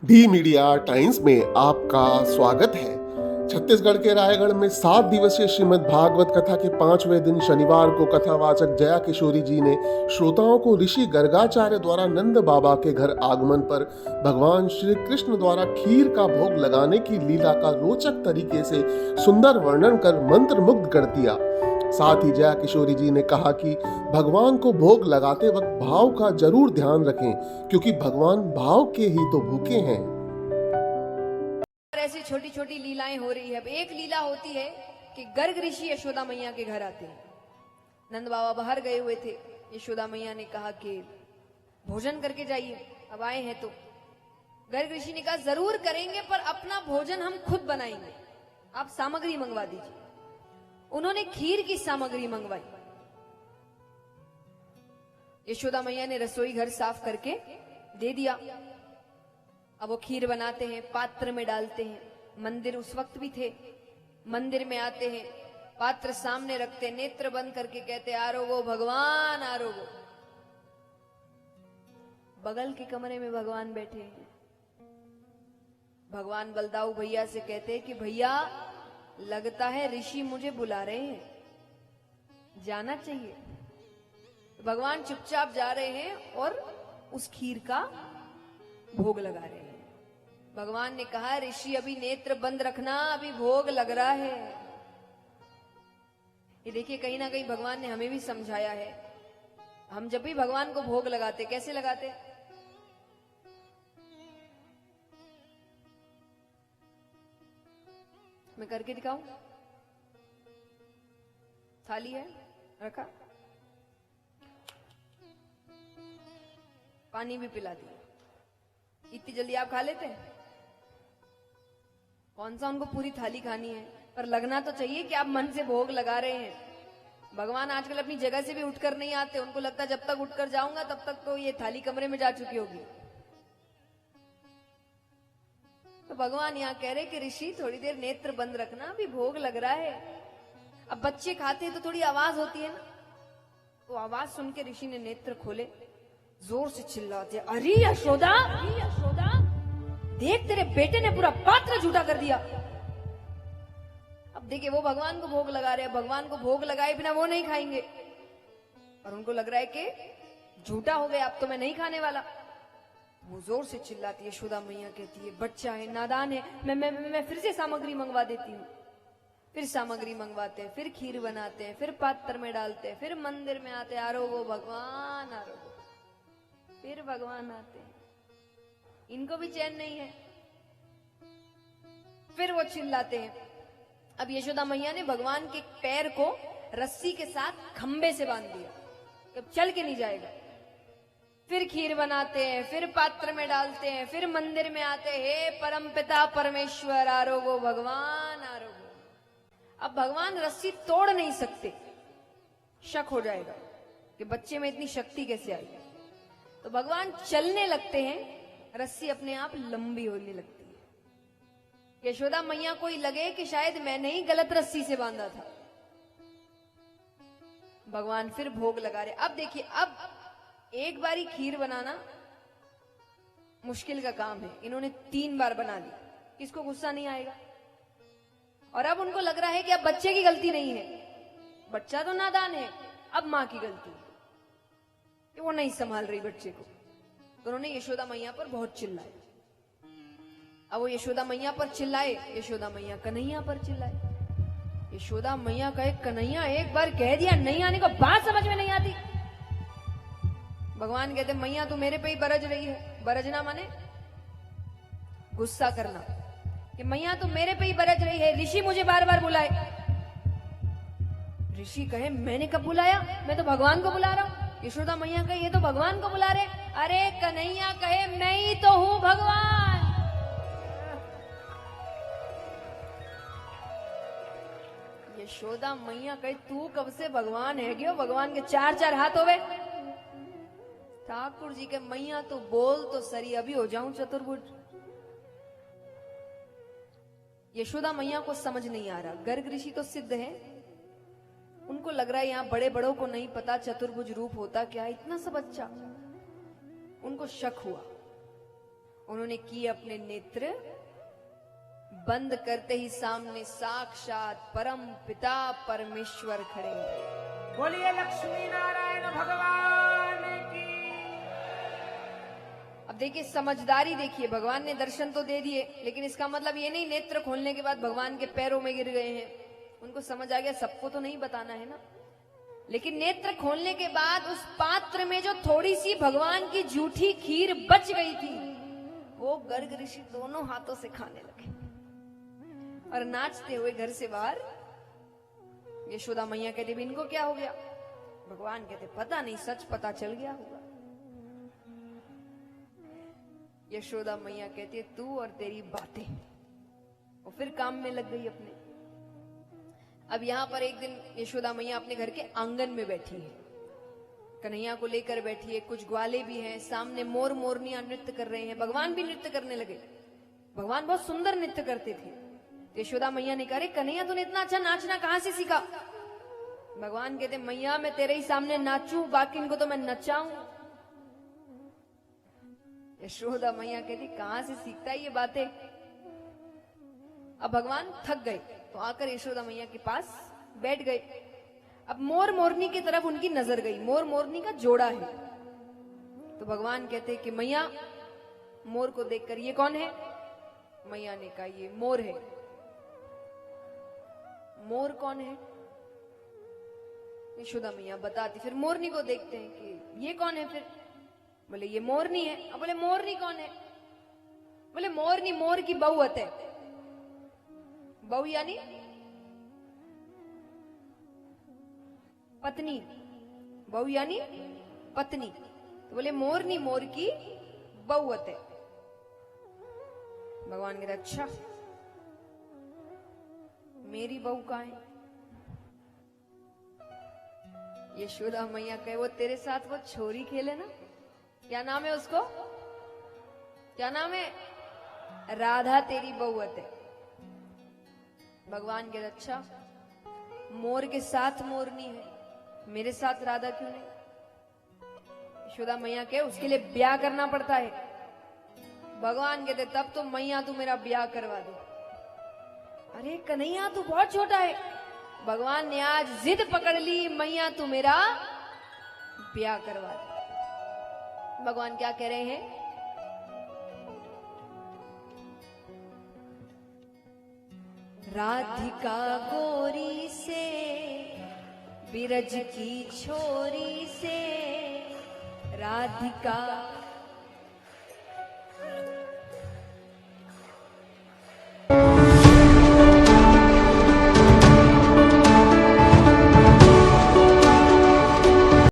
D media times में आपका स्वागत है। छत्तीसगढ़ के रायगढ़ में 7 दिवसीय श्रीमद् भागवत कथा के 5वें दिन शनिवार को कथावाचक जया किशोरी जी ने श्रोताओं को ऋषि गर्गाचार्य द्वारा नंद बाबा के घर आगमन पर भगवान श्री कृष्ण द्वारा खीर का भोग लगाने की लीला का रोचक तरीके से सुंदर वर्णन कर मंत्रमुग्ध कर दिया। साथ ही जया किशोरी जी ने कहा कि भगवान को भोग लगाते वक्त भाव का जरूर ध्यान रखें, क्योंकि भगवान भाव के ही तो भूखे हैं। ऐसी छोटी छोटी लीलाएं हो रही है। अब एक लीला होती है कि गर्ग ऋषि यशोदा मैया के घर आते हैं। नंद बाबा बाहर गए हुए थे। यशोदा मैया ने कहा कि भोजन करके जाइए, अब आए हैं तो। गर्ग ऋषि ने कहा जरूर करेंगे, पर अपना भोजन हम खुद बनाएंगे, आप सामग्री मंगवा दीजिए। उन्होंने खीर की सामग्री मंगवाई। यशोदा मैया ने रसोई घर साफ करके दे दिया। अब वो खीर बनाते हैं, पात्र में डालते हैं। मंदिर उस वक्त भी थे। मंदिर में आते हैं, पात्र सामने रखते, नेत्र बंद करके कहते आरोगो भगवान आरोगो। बगल के कमरे में भगवान बैठे हैं। भगवान बलदाऊ भैया से कहते हैं कि भैया लगता है ऋषि मुझे बुला रहे हैं, जाना चाहिए। भगवान चुपचाप जा रहे हैं और उस खीर का भोग लगा रहे हैं। भगवान ने कहा ऋषि अभी नेत्र बंद रखना, अभी भोग लग रहा है। ये देखिए, कहीं ना कहीं भगवान ने हमें भी समझाया है। हम जब भी भगवान को भोग लगाते, कैसे लगाते? मैं करके दिखाऊं? थाली है रखा, पानी भी पिला दिया। इतनी जल्दी आप खा लेते हैं? कौन सा उनको पूरी थाली खानी है? पर लगना तो चाहिए कि आप मन से भोग लगा रहे हैं। भगवान आजकल अपनी जगह से भी उठकर नहीं आते। उनको लगता जब तक उठकर जाऊंगा तब तक तो ये थाली कमरे में जा चुकी होगी। तो भगवान यहाँ कह रहे कि ऋषि थोड़ी देर नेत्र बंद रखना, अभी भोग लग रहा है। अब बच्चे खाते हैं तो थोड़ी आवाज होती है ना, तो आवाज सुन के ऋषि ने नेत्र खोले, जोर से चिल्लाते अरे यशोदा, देख तेरे बेटे ने पूरा पात्र झूठा कर दिया। अब देखिए, वो भगवान को भोग लगा रहे हैं। भगवान को भोग लगाए बिना वो नहीं खाएंगे, और उनको लग रहा है कि झूठा हो गया, अब तो मैं नहीं खाने वाला। वो जोर से चिल्लाती है। यशोदा मैया कहती है बच्चा है, नादान है, मैं फिर से सामग्री मंगवा देती हूँ। फिर सामग्री मंगवाते हैं, फिर खीर बनाते हैं, फिर पात्र में डालते हैं, फिर मंदिर में आते हैं, आरोगो भगवान आरोगो। फिर भगवान आते हैं, इनको भी चैन नहीं है। फिर वो चिल्लाते हैं। अब यशोदा मैया ने भगवान के पैर को रस्सी के साथ खंबे से बांध दिया, अब चल के नहीं जाएगा। फिर खीर बनाते हैं, फिर पात्र में डालते हैं, फिर मंदिर में आते हैं, हे परमपिता परमेश्वर आरोगो भगवान आरोगो। अब भगवान रस्सी तोड़ नहीं सकते, शक हो जाएगा कि बच्चे में इतनी शक्ति कैसे आई। तो भगवान चलने लगते हैं, रस्सी अपने आप लंबी होने लगती है। यशोदा मैया को लगे कि शायद मैंने ही गलत रस्सी से बांधा था। भगवान फिर भोग लगा रहे। अब देखिए, अब एक बारी खीर बनाना मुश्किल का काम है, इन्होंने 3 बार बना ली। किसको गुस्सा नहीं आएगा? और अब उनको लग रहा है कि अब बच्चे की गलती नहीं है, बच्चा तो नादान है, अब मां की गलती है कि वो नहीं संभाल रही बच्चे को। तो उन्होंने यशोदा मैया पर बहुत चिल्लाया। अब वो यशोदा मैया पर चिल्लाए, यशोदा मैया कन्हैया पर चिल्लाए। यशोदा मैया कहे कन्हैया एक बार कह दिया, नहीं आने को बात समझ में नहीं आती। भगवान कहते मैया तू मेरे पे ही बरज रही है। बरजना माने गुस्सा करना, कि मैया तू मेरे पे ही बरज रही है, ऋषि मुझे बार बार बुलाए। ऋषि कहे मैंने कब बुलाया, मैं तो भगवान को बुला रहा हूं। यशोदा मैया कहे ये तो भगवान को बुला रहे। अरे कन्हैया कहे मैं ही तो हूं भगवान। यशोदा मैया कहे तू कब से भगवान है क्यों? भगवान के 4 हाथ होवे। ठाकुर जी के मैया तो बोल तो सरी, अभी हो जाऊं चतुर्भुज। यशोदा मैया को समझ नहीं आ रहा। गर्ग ऋषि तो सिद्ध है, उनको लग रहा है यहाँ बड़े बड़ों को नहीं पता चतुर्भुज रूप होता क्या है, इतना सब अच्छा। उनको शक हुआ उन्होंने किए अपने नेत्र बंद, करते ही सामने साक्षात परम पिता परमेश्वर खड़े हैं। बोलिए लक्ष्मी नारायण भगवान की। अब देखिए समझदारी, देखिए भगवान ने दर्शन तो दे दिए, लेकिन इसका मतलब ये नहीं नेत्र खोलने के बाद भगवान के पैरों में गिर गए हैं। उनको समझ आ गया सबको तो नहीं बताना है ना। लेकिन नेत्र खोलने के बाद उस पात्र में जो थोड़ी सी भगवान की झूठी खीर बच गई थी, वो गर्ग ऋषि दोनों हाथों से खाने लगे और नाचते हुए घर से बाहर। यशोदा मैया कहती इनको क्या हो गया? भगवान कहते पता नहीं, सच पता चल गया होगा। यशोदा मैया कहती है तू और तेरी बातें। वो फिर काम में लग गई अपने। अब यहां पर एक दिन यशोदा मैया अपने घर के आंगन में बैठी है, कन्हैया को लेकर बैठी है, कुछ ग्वाले भी हैं, सामने मोर मोरनियां नृत्य कर रहे हैं, भगवान भी नृत्य करने लगे। भगवान बहुत सुंदर नृत्य करते थे। यशोदा मैया ने कहा कन्हैया तूने इतना अच्छा नाचना कहां से सीखा? भगवान कहते मैया मैं तेरे ही सामने नाचूं, बाकी इनको तो मैं नचाऊं। यशोदा मैया कहती कहां से सीखता है ये बातें? अब भगवान थक गए तो आकर यशोदा मैया के पास बैठ गए। अब मोर मोरनी की तरफ उनकी नजर गई, मोर मोरनी का जोड़ा है। तो भगवान कहते कि मैया मोर को देखकर ये कौन है? मैया ने कहा ये मोर है। मोर कौन है? यशोदा मैया बताती। फिर मोरनी को देखते हैं कि ये कौन है? फिर बोले ये मोरनी है। अब बोले मोरनी कौन है? बोले मोरनी मोर की बहू है। बहू यानी पत्नी, बहू यानी पत्नी। तो बोले मोरनी मोर की बहू है। भगवान कहते अच्छा मेरी बहू कहाँ है? यशोदा मैया कहे वो तेरे साथ वो छोरी खेले ना, क्या नाम है उसको? क्या नाम है? राधा तेरी बहू है। भगवान कहते अच्छा मोर के साथ मोरनी है, मेरे साथ राधा क्यों नहीं? यशोदा मैया कहे उसके लिए ब्याह करना पड़ता है। भगवान कहते तब तो मैया तू मेरा ब्याह करवा दे। अरे कन्हैया तू बहुत छोटा है। भगवान ने आज जिद पकड़ ली मैया तू मेरा ब्याह करवा दे। भगवान क्या कह रहे हैं? राधिका गोरी से बिरज की छोरी से, राधिका